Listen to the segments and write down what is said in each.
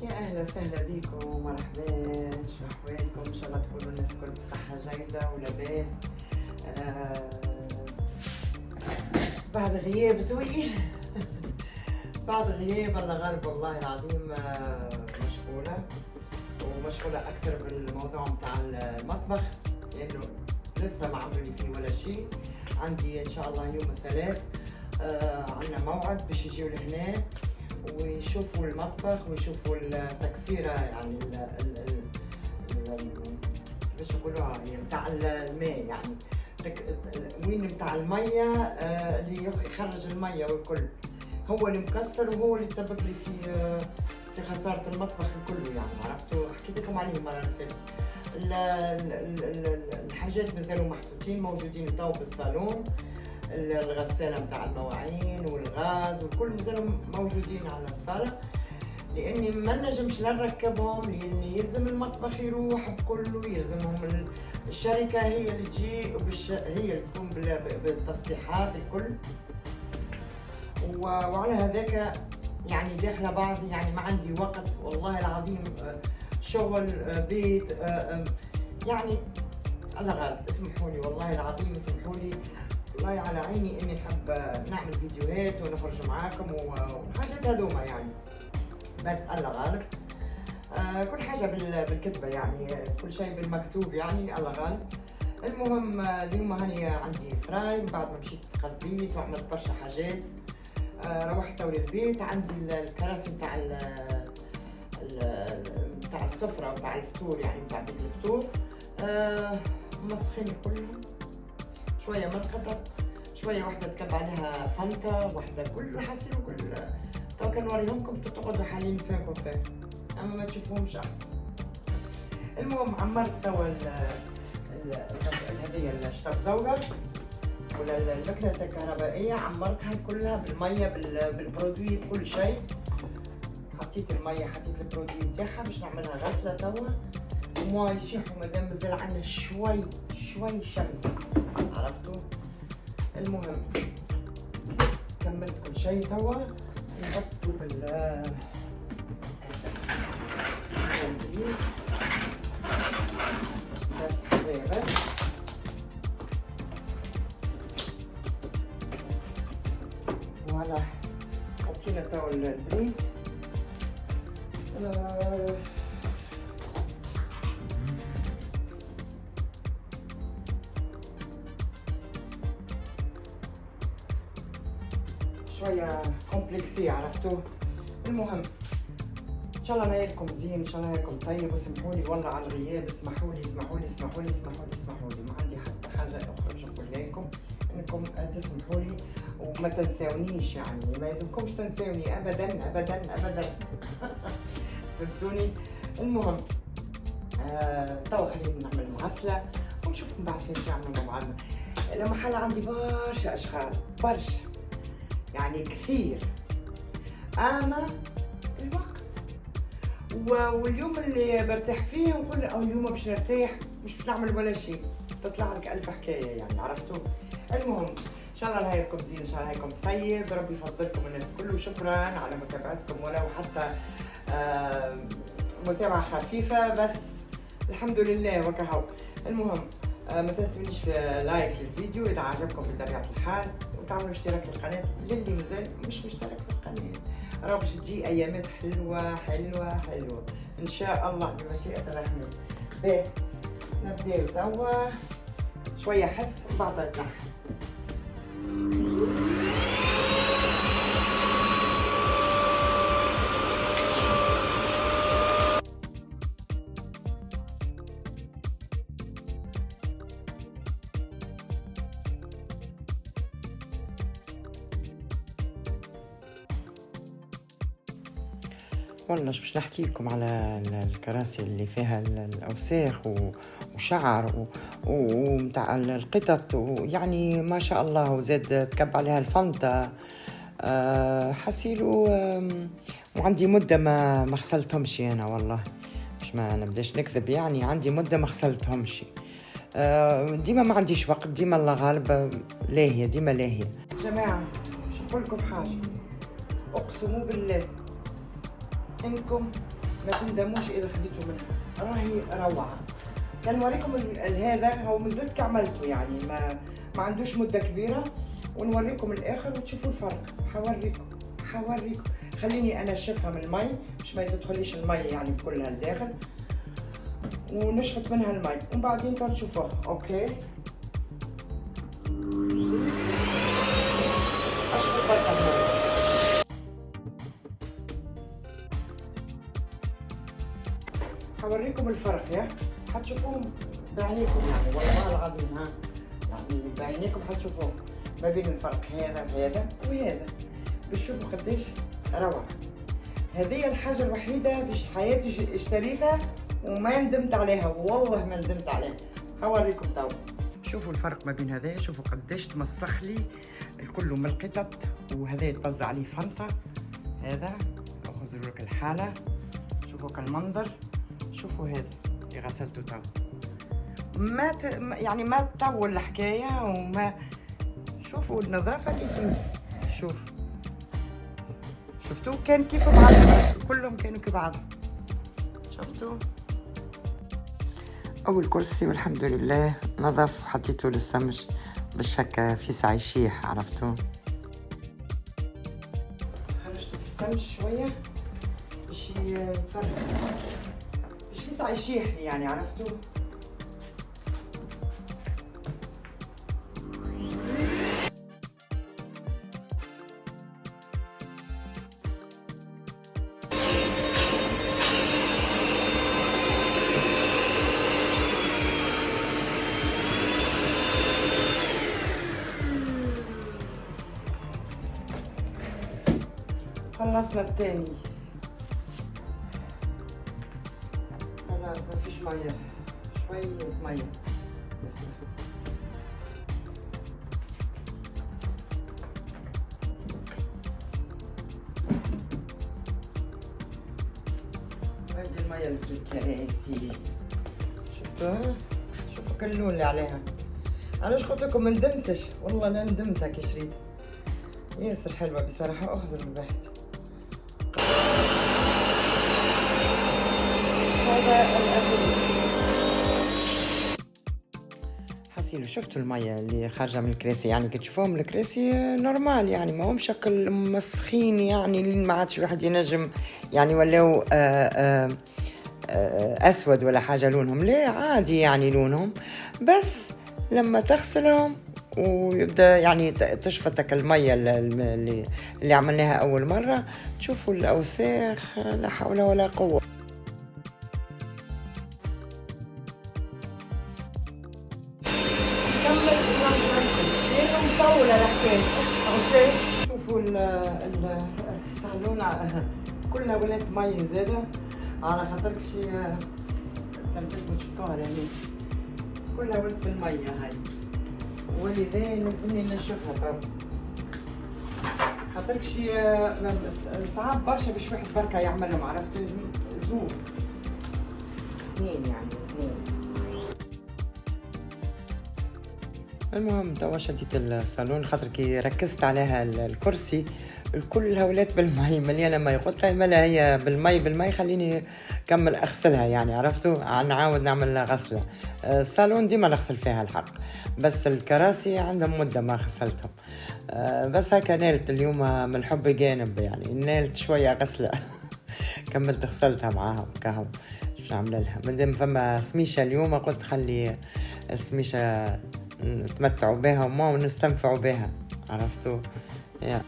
يا اهلا وسهلا بكم ومرحبا. شو احوالكم؟ ان شاء الله تكونوا الناس الكل بصحه جيده ولاباس. آه بعد غياب طويل بعد غياب الله غالب والله العظيم. مشغوله ومشغوله اكثر بالموضوع متاع المطبخ لانه لسه ما عملوا لي فيه ولا شيء. عندي ان شاء الله يوم الثلاث عندنا موعد باش يجيو لهنا ويشوفوا المطبخ ويشوفوا التكسيره، يعني باش يقولوها يعني بتاع الماء، يعني وين بتاع الميه اللي يخرج الميه والكل. هو اللي مكسر وهو اللي تسبب لي في خساره المطبخ كله، يعني عرفتوا حكيت لكم عليه المره اللي فاتت. الحاجات مازالوا محطوطين موجودين تو بالصالون، الغسالة متاع المواعين والغاز والكل مازالوا موجودين على الصالة، لاني ما نجمش لا نركبهم لاني يلزم المطبخ يروح بكله، يلزمهم الشركة هي اللي تجي هي اللي تقوم بالتصليحات الكل. وعلى هذاك يعني داخله بعض، يعني ما عندي وقت والله العظيم. شغل بيت يعني الله غالب. اسمحوني والله العظيم، اسمحولي والله على عيني اني نحب نعمل فيديوهات ونخرج معاكم وحاجات هذوما يعني، بس الله غالب. كل حاجه بالكتبه، يعني كل شيء بالمكتوب، يعني الله غالب. المهم اليوم هاني عندي فراي بعد ما مشيت غذيت وعملت برشا حاجات. روحت تو للبيت، عندي الكراسي بتاع السفره بتاع الفطور، يعني بتاع بيت الفطور. مسخين كلهم شويه مرقطت، شويه واحده تكب عليها فانتا، واحده كل حسيل وكل تو كان نوريهمكم تقعدوا حالين فيكم فيه، اما ما تشوفوهمش احسن. المهم عمرت توا هذه الشطب زوجة ولا المكنسه الكهربائيه، عمرتها كلها بالميه بالبرودوي كل شيء. حطيت الميه، حطيت البرودوي بتاعها باش نعملها غسله توا وما يشيحوا مادام مازال عندنا شوي شمس، عرفتوا. المهم كملت كل شيء توا نحطوا بالبريز بس هذا بس. فوالا حطينا توا البريز. شويه كومبلكسي، عرفتوا. المهم ان شاء الله نهاركم زين، ان شاء الله نهاركم طيب. وسمحوا لي والله على الغياب، اسمحوا لي اسمحوا لي اسمحوا لي اسمحوا لي اسمحوا لي. ما عندي حتى حاجه اخرى باش نقول لكم، انكم تسمحوا لي وما تنساونيش، يعني ما يلزمكمش تنساوني ابدا ابدا ابدا فهمتوني. المهم توا خلينا نعمل معسله ونشوفكم بعد شنو نعملوا مع بعضنا. لما حاله عندي برشا اشغال، برشا يعني كثير، اما الوقت واليوم اللي برتاح فيه ونقول او اليوم باش نرتاح مش باش نعمل ولا شيء، تطلع لك الف حكايه يعني، عرفتوا. المهم ان شاء الله نهاركم زين، ان شاء الله نهاركم طيب، ربي يفضلكم الناس كله. شكرا على متابعتكم ولو حتى متابعه خفيفه، بس الحمد لله وكهو. المهم ما تنسونيش في لايك للفيديو اذا عجبكم بطبيعه الحال، وتعملوا اشتراك للقناه للي مازال مش مشترك في القناه. راه باش تجي ايامات حلوه حلوه حلوه ان شاء الله بمشيئه الرحمن. باهي نبداو توا شويه حس وبعدها نحن. والله باش نحكي لكم على الكراسي اللي فيها الاوساخ وشعر ومتاع القطط، ويعني ما شاء الله، وزاد تكب عليها الفنطة حسيلو. وعندي مدة ما غسلتهمش انا، والله مش ما نبداش نكذب، يعني عندي مدة ما غسلتهمش. ديما ما عنديش وقت، ديما الله غالب لاهية، ديما لاهية. جماعة مش نقول لكم حاجة، اقسموا بالله انكم ما تندموش اذا خديتوا منها، راهي روعه. كنوريكم هذا هو مازلت عملته يعني ما عندوش مده كبيره، ونوريكم الاخر وتشوفوا الفرق. حوريكم خليني انا اشفها من المي باش ما تدخليش المي يعني كلها لداخل، ونشفط منها المي وبعدين تشوفوها. اوكي حوريكم الفرق يا حتشوفوهم بعينيكم يعني والله العظيم. ها يعني بعينيكم حتشوفوه ما بين الفرق هذا وهذا. بتشوفوا قديش روعة. هذه الحاجة الوحيدة في حياتي اشتريتها وما ندمت عليها، والله ما ندمت عليها. هوريكم تو. شوفوا الفرق ما بين هذا، شوفوا قديش تمسخ لي كله من القطط، وهذا يتوزع عليه فنطة. هذا اخذ لك الحالة، شوفوا كالمنظر. شوفوا هذا اللي غسلته تو، يعني ما تطول الحكاية وما. شوفوا النظافة اللي فيه. شفتوا كان كيف بعض، كلهم كانوا كبعض. شفتوا اول كرسي والحمد لله نظف وحطيته للسمش باش هكا في ساعة يشيح. عرفتوا خرجته في السمش شوية باش يتفرغ، باش في ساعة يشيح لي يعني. عرفتوا خلصنا التاني. خلاص مفيش مية، شوية مية بس. هذه المية اللي في الكراسي شفتوها؟ شوفوا كل اللون اللي عليها. علاش قلت لكم ما ندمتش، والله لا ندمت كي شريتها. ياسر حلوة بصراحة، أخزر من بحت. هذا حسيلو. شفتوا المية اللي خارجة من الكراسي؟ يعني كي تشوفوهم الكراسي نورمال يعني ما هم شكل مسخين يعني اللي ما عادش واحد ينجم يعني ولاو أسود ولا حاجة لونهم، لا عادي يعني لونهم. بس لما تغسلهم ويبدا يعني تشفطك الميه اللي عملناها اول مره، تشوفوا الاوساخ لا حول ولا قوه. نكمل مطوله الحكايه. اوكي شوفوا الصالون كلها ولات مي زاده على خاطرك شي تنبتوا تشوفوها يعني كلها ولات الميه هاي، ولذا لازمني نشوفها تو خاطرك شي صعب برشا باش واحد بركة يعملهم. عرفت لازم زوز اثنين يعني اثنين. المهم توا شديت الصالون خاطر كي ركزت عليها الكرسي الكل ولات بالمي مليانه مي، قلت لها مالها هي بالمي خليني كمل اغسلها يعني. عرفتوا نعاود نعمل غسله. الصالون ديما نغسل فيها الحق، بس الكراسي عندهم مده ما غسلتهم. بس هكا نالت اليوم من الحب جانب يعني، نالت شويه غسله كملت غسلتها معاهم كهم. شو نعمل لها مادام فما سميشه اليوم قلت خلي السميشه نتمتعوا بها وما ونستنفعوا بها. عرفتوا يا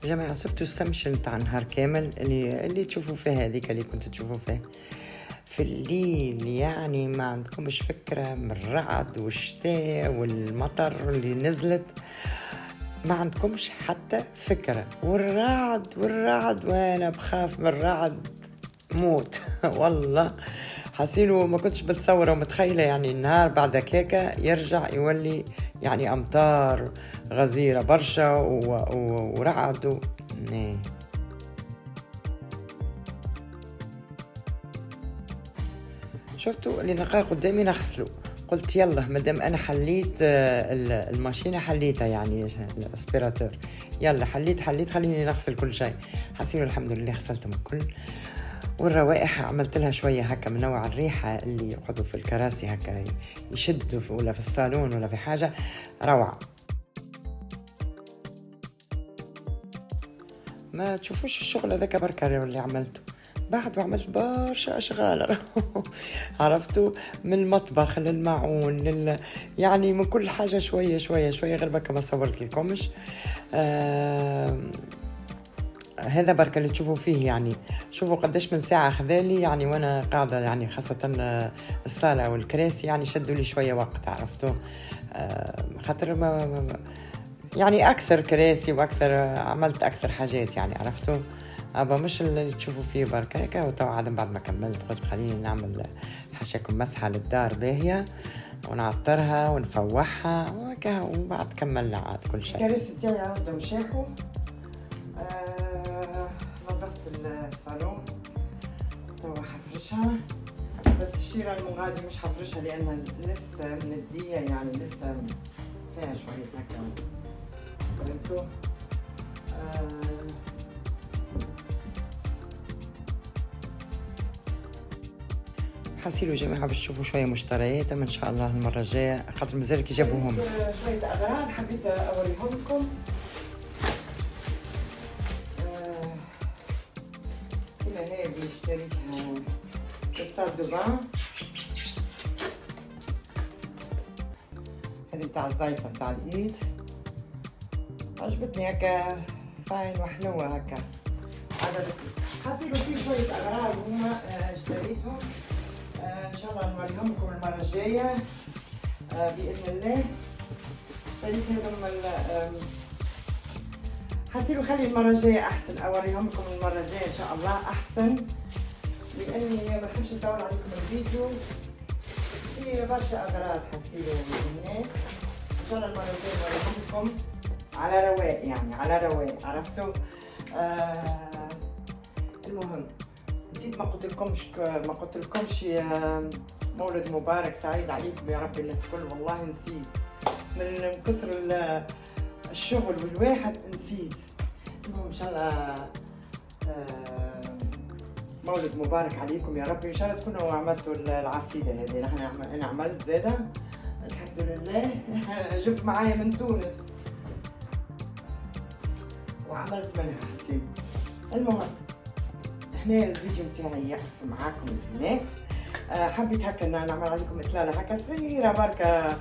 جماعة. شفتوا السمش نتاع نهار كامل اللي تشوفوا فيه، هذيك اللي كنت تشوفوا فيه في الليل يعني ما عندكمش فكرة من الرعد والشتاء والمطر اللي نزلت، ما عندكمش حتى فكرة. والرعد وانا بخاف من الرعد موت والله. حسيلو ما كنتش بتصوره ومتخيلة يعني النهار بعد هكاكا يرجع يولي يعني أمطار غزيرة برشا ورعد شفتوا اللي نلقاه قدامي نغسله. قلت يلا مادام انا حليت الماشينه حليتها يعني الاسبيراتور، يلا حليت خليني نغسل كل شيء. حسيلو الحمد لله غسلتهم الكل. والروائح عملت لها شويه هكا من نوع الريحه اللي يقعدوا في الكراسي هكا يشدوا ولا في الصالون ولا في حاجه روعه. ما تشوفوش الشغل هذاك بركة اللي عملته، بعد وعملت برشا أشغال عرفتوا، من المطبخ للمعون يعني من كل حاجة شوية شوية شوية، غير بك ما صورت لكمش. هذا بركة اللي تشوفوا فيه يعني. شوفوا قداش من ساعة خذالي يعني وانا قاعدة يعني، خاصة الصالة والكراسي يعني شدوا لي شوية وقت عرفتوا. خاطر ما يعني أكثر كراسي وأكثر عملت أكثر حاجات يعني عرفتوا. أبا مش اللي تشوفوا فيه بركة هيك. وتو عاد بعد ما كملت قلت خليني نعمل حشاكم مسحة للدار باهية ونعطرها ونفوحها وهكا، وبعد كملنا عاد كل شيء. الكراسي بتاعي عاودوا مشاحوا. نظفت الصالون تو حفرشها، بس الشيرة المغادي مش حفرشها لأنها لسه مندية يعني، لسه فيها شوية هكا فهمتوا. حسيلوا جماعة باش تشوفوا شوية مشتريات ان شاء الله المرة الجاية، خاطر مازال كي جابوهم شوية أغراض حبيت أوريهم لكم. كما هي اللي اشتريتها في السال دوبان، هذه بتاع الزايفة بتاع الإيد، عجبتني هكا فاين وحلوة هكا عجبتني. حسيلوا في شوية أغراض هما اشتريتهم، إن شاء الله نوريهم لكم المرة الجاية بإذن الله. اشتريت هذم حسيلوا خلي المرة الجاية أحسن، أوريهم لكم المرة الجاية إن شاء الله أحسن، لأني ما بحبش أطول عليكم الفيديو. في برشا أغراض حسيلوا هناك، إن شاء الله المرة الجاية نوريهم لكم على رواق يعني، على رواق عرفتوا. المهم نسيت ما قلت لكمش يا مولد مبارك سعيد عليكم يا رب الناس الكل. والله نسيت من كثر الشغل والواحد نسيت. المهم ان شاء الله مولد مبارك عليكم يا رب. ان شاء الله تكونوا عملتوا العصيده هذه. انا عملت زاده الحمد لله جبت معايا من تونس وعملت منها حسيب. المهم هنا الفيديو متاعي يقف معاكم هناك. حبيت هكا نعمل عليكم اطلاله هكا صغيره بركه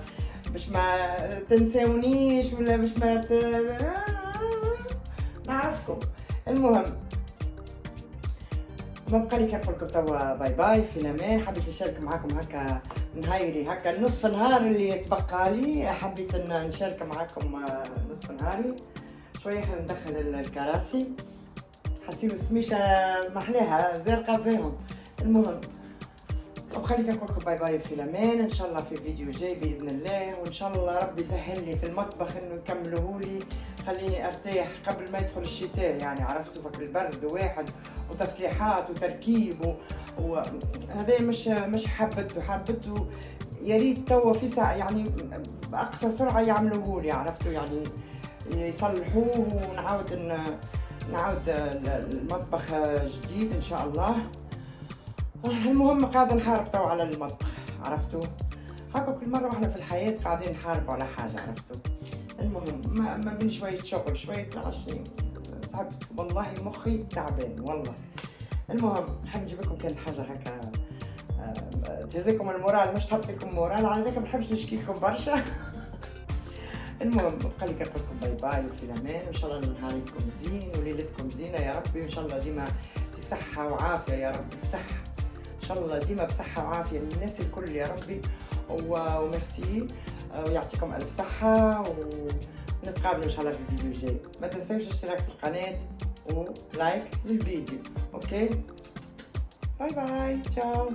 باش ما تنساونيش ولا باش ما نعرفكم. المهم ما بقى لي كنقول لكم توا باي باي في الامان. حبيت نشارك معاكم هكا نهايري هكا نصف نهار اللي يتبقى لي، حبيت نشارك معاكم نصف نهاري شويه. خلينا ندخل الكراسي حسيلوا السميشه محلاها زرقاء فيهم. المهم وبخليك نقول لكم باي باي في الامان. ان شاء الله في فيديو جاي باذن الله، وان شاء الله ربي يسهل لي في المطبخ انه يكملوه لي، خليني ارتاح قبل ما يدخل الشتاء يعني عرفتوا. فك البرد واحد وتصليحات وتركيب وهذا مش حبته يا ريت توا في ساعه يعني باقصى سرعه يعملوه لي عرفتوا، يعني يصلحوه ونعاود المطبخ جديد ان شاء الله. المهم قاعدة نحارب تو على المطبخ عرفتوا، هكا كل مرة واحنا في الحياة قاعدين نحاربوا على حاجة عرفتوا. المهم ما بين شوية شغل شوية العشرين تعبت والله، مخي تعبان والله. المهم نحب نجيب لكم كان حاجة هكا تهزكم المورال، مش تحط لكم مورال على ذاك، ما بنحبش نشكي لكم برشا. المهم خليك نقول لكم باي باي وفي الامان، وان شاء الله نهاركم زين وليلتكم زينة يا ربي، وان شاء الله ديما في صحة وعافية يا رب. الصحة ان شاء الله ديما بصحه وعافيه للناس الكل يا ربي، وميرسي ويعطيكم الف صحه، ونتقابلوا ان شاء الله في الفيديو الجاي. ما تنسوش الاشتراك في القناه ولايك للفيديو. اوكي باي باي تشاو.